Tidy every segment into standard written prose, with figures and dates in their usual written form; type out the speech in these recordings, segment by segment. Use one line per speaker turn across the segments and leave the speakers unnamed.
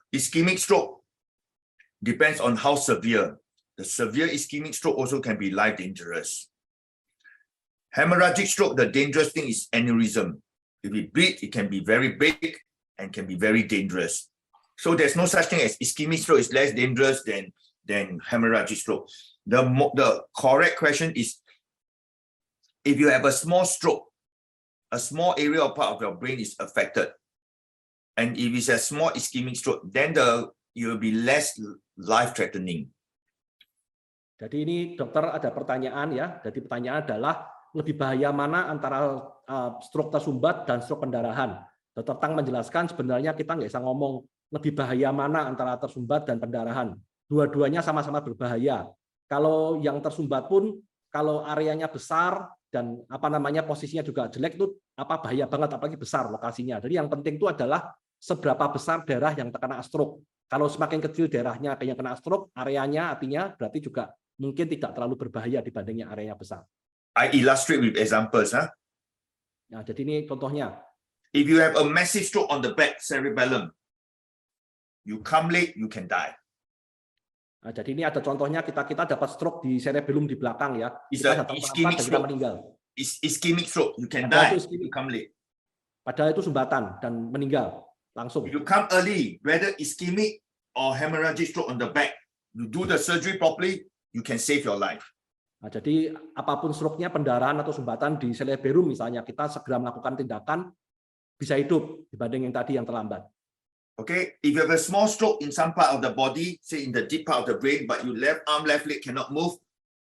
Ischemic stroke depends on how severe. The severe ischemic stroke also can be life dangerous. Hemorrhagic stroke, the dangerous thing is aneurysm. If it bleeds, it can be very big and can be very dangerous. So there's no such thing as ischemic stroke is less dangerous than hemorrhagic stroke. The correct question is, if you have a small stroke, a small area or part of your brain is affected, and if it's a small ischemic stroke, then it will be less life-threatening.
Jadi ini dokter ada pertanyaan ya. Jadi pertanyaan adalah lebih bahaya mana antara stroke tersumbat dan stroke pendarahan. Dokter Tang menjelaskan sebenarnya kita nggak bisa ngomong lebih bahaya mana antara tersumbat dan pendarahan. Dua-duanya sama-sama berbahaya. Kalau yang tersumbat pun kalau areanya besar dan posisinya juga jelek itu bahaya banget, apalagi besar lokasinya. Jadi yang penting itu adalah seberapa besar daerah yang terkena stroke. Kalau semakin kecil daerahnya yang kena stroke, areanya artinya berarti juga mungkin tidak terlalu berbahaya dibandingnya areanya besar.
I illustrate with examples.
Nah, jadi ini contohnya.
If you have a massive stroke on the back, cerebellum, you come late, you can die.
Nah, jadi ini ada contohnya kita dapat stroke di cerebellum di belakang ya.
It's
kita
an ischemic stroke.
Meninggal.
Ischemic stroke, you can die. You come late.
Padahal itu sumbatan dan meninggal langsung.
If you come early, whether ischemic or hemorrhagic stroke on the back, you do the surgery properly, you can save your life.
Nah, jadi apapun stroke-nya, pendarahan atau sumbatan di cerebellum misalnya, kita segera melakukan tindakan bisa hidup dibanding yang tadi yang terlambat.
Okay, if you have a small stroke in some part of the body, say in the deep part of the brain, but your left arm, left leg cannot move,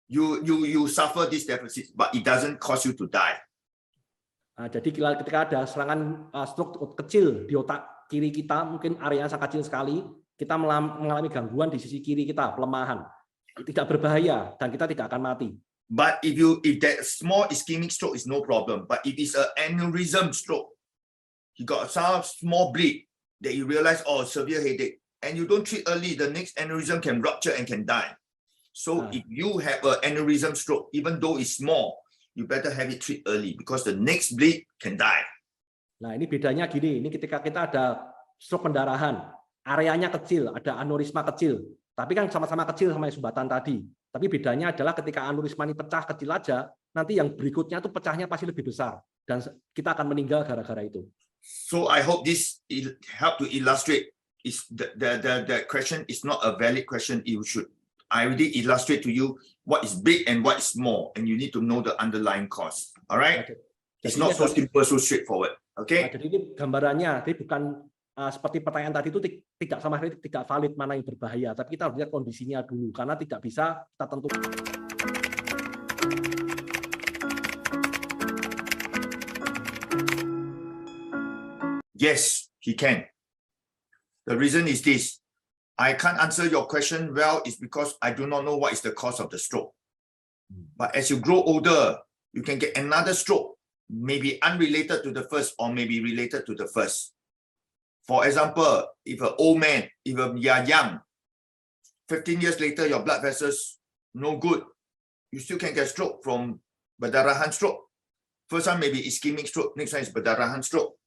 you suffer this deficit, but it doesn't cause you to die.
Nah, jadi ketika ada serangan stroke kecil di otak kiri kita, mungkin areanya sangat kecil sekali, kita mengalami gangguan di sisi kiri kita, pelemahan. Tidak berbahaya dan kita tidak akan mati.
But if that small ischemic stroke is no problem, but if it's an aneurysm stroke, you got some small bleed that you realize, oh, severe headache, and you don't treat early, the next aneurysm can rupture and can die. So if you have an aneurysm stroke, even though it's small, you better have it treat early because the next bleed can die.
Nah, ini bedanya gini, ini ketika kita ada stroke pendarahan, areanya kecil, ada aneurisma kecil, tapi kan sama-sama kecil sama sumbatan tadi. Tapi bedanya adalah ketika aneurisma ini pecah kecil aja, nanti yang berikutnya tuh pecahnya pasti lebih besar dan kita akan meninggal gara-gara itu.
So I hope this help to illustrate is the question is not a valid question. I already illustrate to you what is big and what is small, and you need to know the underlying cause. All right?
Okay.
It's not so simple, so straightforward. Okay?
Nah, jadi ini gambarannya, jadi bukan seperti pertanyaan tadi itu tidak sama sekali tidak valid mana yang berbahaya, tapi kita harus lihat kondisinya dulu karena tidak bisa kita tentukan.
Yes, he can. The reason is this. I can't answer your question well is because I do not know what is the cause of the stroke. But as you grow older, you can get another stroke, maybe unrelated to the first or maybe related to the first. For example, if an old man, if you are young, 15 years later, your blood vessels no good, you still can get stroke from perdarahan stroke. First one maybe ischemic stroke, next one is perdarahan stroke.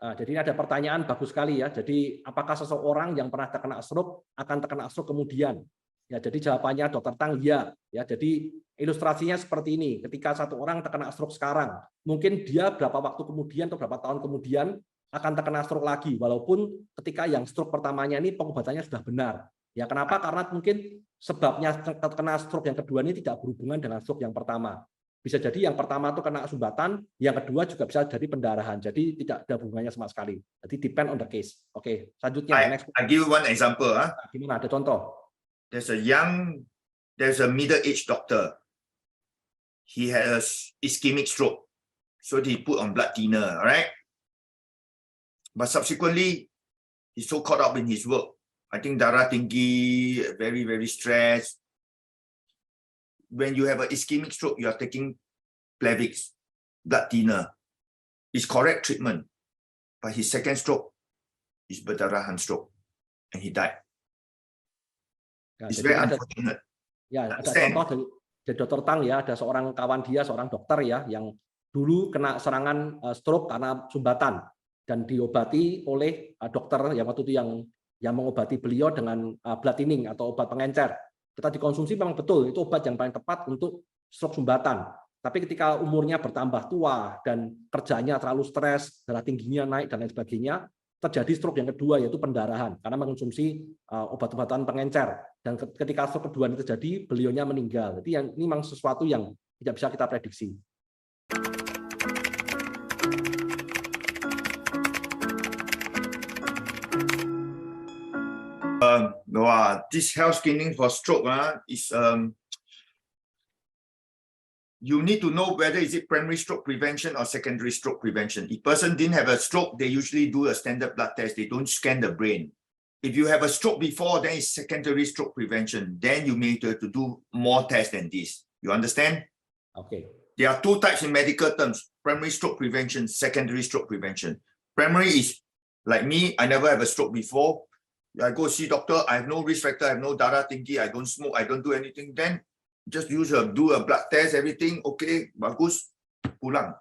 Jadi ini ada pertanyaan bagus sekali ya. Jadi apakah seseorang yang pernah terkena stroke akan terkena stroke kemudian? Ya, jadi jawabannya Dr. Tang ya. Ya, jadi ilustrasinya seperti ini. Ketika satu orang terkena stroke sekarang, mungkin dia berapa waktu kemudian atau berapa tahun kemudian akan terkena stroke lagi, walaupun ketika yang stroke pertamanya ini pengobatannya sudah benar. Ya, kenapa? Karena mungkin sebabnya terkena stroke yang kedua ini tidak berhubungan dengan stroke yang pertama. Bisa jadi yang pertama itu kena sumbatan, yang kedua juga bisa jadi pendarahan. Jadi tidak ada hubungannya sama sekali. Jadi depend on the case. Oke, selanjutnya.
I give you one example.
Gimana? Ada contoh?
There's a middle-aged doctor. He has ischemic stroke. So he put on blood thinner, all right? But subsequently, he's so caught up in his work. I think darah tinggi, very, very stressed. When you have an ischemic stroke, you are taking Plavix, blood thinner. It's correct treatment. But his second stroke is perdarahan stroke. And he died.
Ya,
It's very unfortunate.
Ya, ada contoh dari Dr. Tang ya, ada seorang kawan dia, seorang dokter ya, yang dulu kena serangan stroke karena sumbatan. dan diobati oleh dokter yang waktu itu yang mengobati beliau dengan blood thinning atau obat pengencer. Kita dikonsumsi memang betul, itu obat yang paling tepat untuk stroke sumbatan. Tapi ketika umurnya bertambah tua dan kerjanya terlalu stres, darah tingginya naik dan lain sebagainya, terjadi stroke yang kedua yaitu pendarahan karena mengonsumsi obat-obatan pengencer. Dan ketika stroke kedua ini terjadi, beliaunya meninggal. Jadi ini memang sesuatu yang tidak bisa kita prediksi.
This health screening for stroke is you need to know whether is it primary stroke prevention or secondary stroke prevention. If person didn't have a stroke, they usually do a standard blood test. They don't scan the brain. If you have a stroke before, then it's secondary stroke prevention. Then you may have to do more tests than this. You understand?
Okay.
There are two types in medical terms: primary stroke prevention, secondary stroke prevention. Primary is like me. I never have a stroke before. I go see doctor. I have no risk factor. I have no darah tinggi. I don't smoke. I don't do anything. Then just do a blood test, everything okay, bagus, pulang.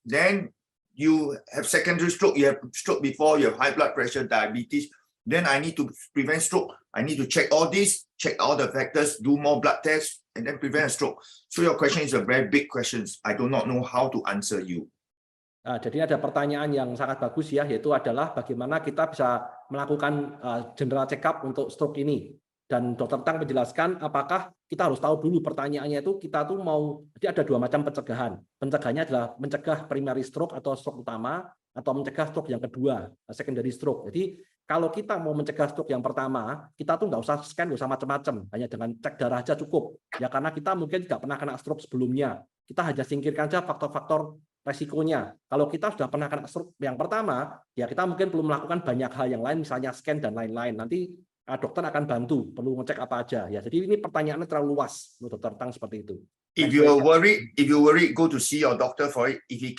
Then you have secondary stroke, you have stroke before, you have high blood pressure, diabetes. Then I need to prevent stroke. I need to check all this, check all the factors, do more blood tests, and then prevent a stroke. So your question is a very big question. I do not know how to answer you.
Jadi ada pertanyaan yang sangat bagus ya, yaitu adalah bagaimana kita bisa melakukan general check-up untuk stroke ini. Dan Dr. Tang menjelaskan apakah kita harus tahu dulu pertanyaannya itu kita tuh mau, jadi ada dua macam pencegahan. Pencegahannya adalah mencegah primary stroke atau stroke utama atau mencegah stroke yang kedua, secondary stroke. Jadi kalau kita mau mencegah stroke yang pertama, kita tuh nggak usah scan, nggak usah macam-macam, hanya dengan cek darah aja cukup. Ya karena kita mungkin tidak pernah kena stroke sebelumnya. Kita hanya singkirkan saja faktor-faktor resikonya. Kalau kita sudah pernah kena stroke yang pertama, ya kita mungkin perlu melakukan banyak hal yang lain, misalnya scan dan lain-lain. Nanti dokter akan bantu, perlu ngecek apa aja ya. Jadi ini pertanyaannya terlalu luas menurut Dr. Tang seperti itu.
If you worry, go to see your doctor for it. If you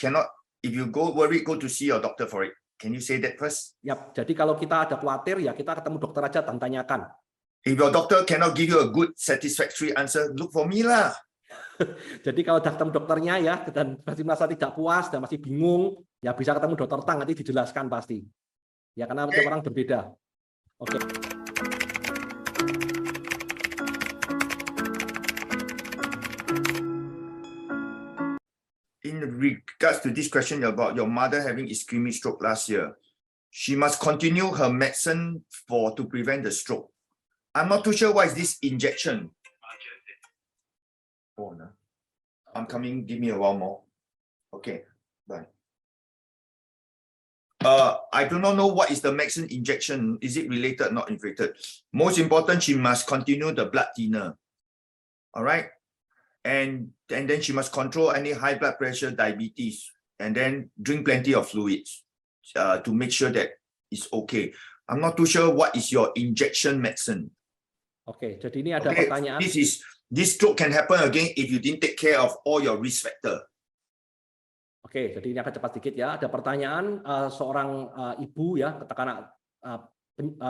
go to see your doctor for it. Can you say that first?
Yap, jadi kalau kita ada khawatir ya kita ketemu dokter aja dan tanyakan.
If your doctor cannot give you a good satisfactory answer, look for me lah.
Jadi kalau datang dokternya ya dan masih merasa tidak puas dan masih bingung, ya bisa ketemu Dr. Tang, nanti dijelaskan pasti. Ya karena tiap orang berbeda. Oke.
In regards to this question about your mother having ischemic stroke last year, she must continue her medicine to prevent the stroke. I'm not too sure what is this injection. Oh no, I'm coming. Give me a while more. Okay, bye. I do not know what is the medicine injection. Is it related, not related? Most important, she must continue the blood thinner. All right. And then she must control any high blood pressure, diabetes, and then drink plenty of fluids to make sure that it's okay. I'm not too sure what is your injection medicine.
Oke, jadi ini ada pertanyaan.
This stroke can happen again if you didn't take care of all your risk factor.
Oke, jadi ini akan cepat sedikit ya. Ada pertanyaan seorang ibu ya, katakan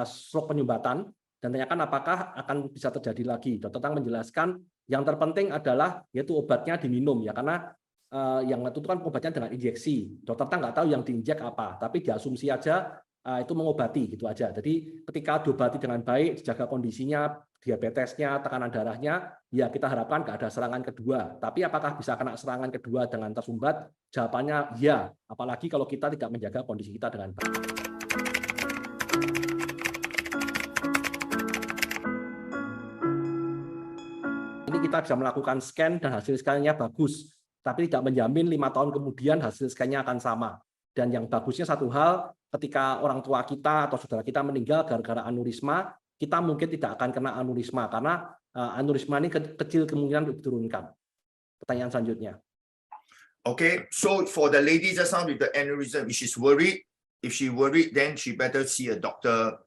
stroke penyumbatan, dan tanyakan apakah akan bisa terjadi lagi. Dr. Tang menjelaskan yang terpenting adalah yaitu obatnya diminum ya, karena yang itu kan obatnya dengan injeksi. Dr. Tang nggak tahu yang diinjek apa, tapi diasumsi aja itu mengobati gitu aja. Jadi ketika diobati dengan baik, dijaga kondisinya, diabetesnya, tekanan darahnya, ya kita harapkan nggak ada serangan kedua. Tapi apakah bisa kena serangan kedua dengan tersumbat? Jawabannya ya, apalagi kalau kita tidak menjaga kondisi kita dengan baik. Ini kita bisa melakukan scan dan hasil scan-nya bagus, tapi tidak menjamin 5 tahun kemudian hasil scan-nya akan sama. Dan yang bagusnya satu hal, ketika orang tua kita atau saudara kita meninggal gara-gara aneurisma, kita mungkin tidak akan kena aneurisma karena aneurisma ini kecil kemungkinan untuk diturunkan. Pertanyaan selanjutnya.
Okay, so for the lady just now with the aneurysm, if she's worried, then she better see a doctor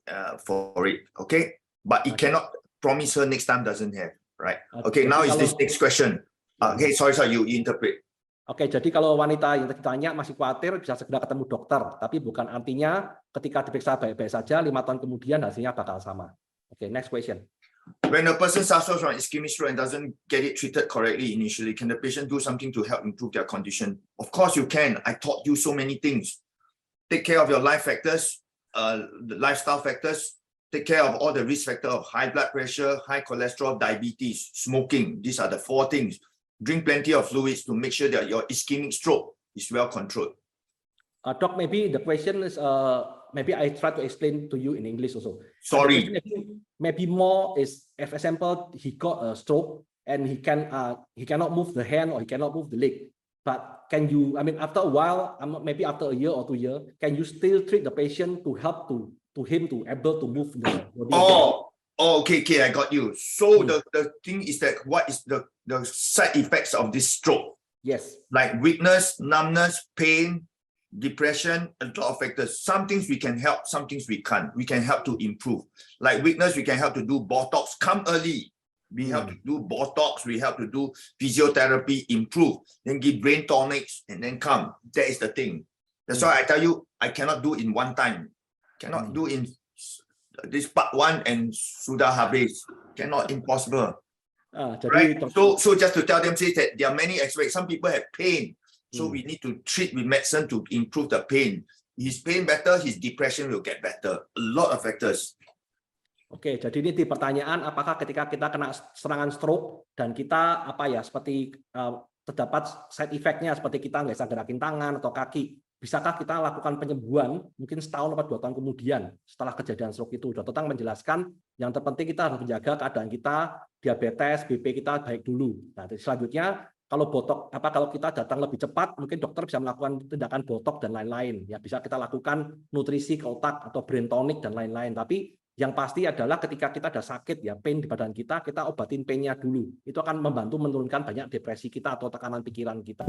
for it. Okay, but it cannot promise her next time doesn't have, right? Okay, now is this next question. Okay, sorry, you interpret.
Oke, jadi kalau wanita yang ditanya masih khawatir bisa segera ketemu dokter, tapi bukan artinya ketika diperiksa baik-baik saja 5 tahun kemudian hasilnya bakal sama. Oke, next question.
When a person suffers from ischemic stroke and doesn't get it treated correctly initially, can the patient do something to help improve their condition? Of course you can. I taught you so many things. take care of your life factors, the lifestyle factors, take care of all the risk factor of high blood pressure, high cholesterol, diabetes, smoking. These are the 4 things. Drink plenty of fluids to make sure that your ischemic stroke is well controlled.
Doc, maybe the question is, maybe I try to explain to you in English also.
Sorry.
The question maybe more is, if for example, he got a stroke and he cannot move the hand or he cannot move the leg. But can you, I mean, after a while, maybe after a year or 2 years, can you still treat the patient to help to him to able to move the body?
Okay, I got you. So the thing is that what is the side effects of this stroke?
Yes.
Like weakness, numbness, pain, depression, a lot of factors. Some things we can help, some things we can't. We can help to improve. Like weakness, we can help to do Botox, come early. We help to do Botox, we help to do physiotherapy, improve, then give brain tonics, and then come. That is the thing. That's why I tell you, I cannot do in one time. Cannot do in this part 1 and sudah habis. Cannot, impossible. Right? So just to tell them, say that there are many aspects. Some people have pain. So we need to treat with medicine to improve the pain. His pain better, his depression will get better. A lot of factors.
Oke, jadi ini di pertanyaan, apakah ketika kita kena serangan stroke dan kita seperti terdapat side effect-nya seperti kita nggak bisa gerakin tangan atau kaki, bisakah kita lakukan penyembuhan mungkin setahun atau 2 tahun kemudian setelah kejadian stroke itu? Dr. Tang menjelaskan yang terpenting kita harus menjaga keadaan kita, diabetes, BP kita baik dulu. Nah, selanjutnya kalau kalau kita datang lebih cepat, mungkin dokter bisa melakukan tindakan botok dan lain-lain. Ya, bisa kita lakukan nutrisi ke otak atau brain tonic dan lain-lain. Tapi yang pasti adalah ketika kita ada sakit, ya pain di badan kita obatin painnya dulu. Itu akan membantu menurunkan banyak depresi kita atau tekanan pikiran kita.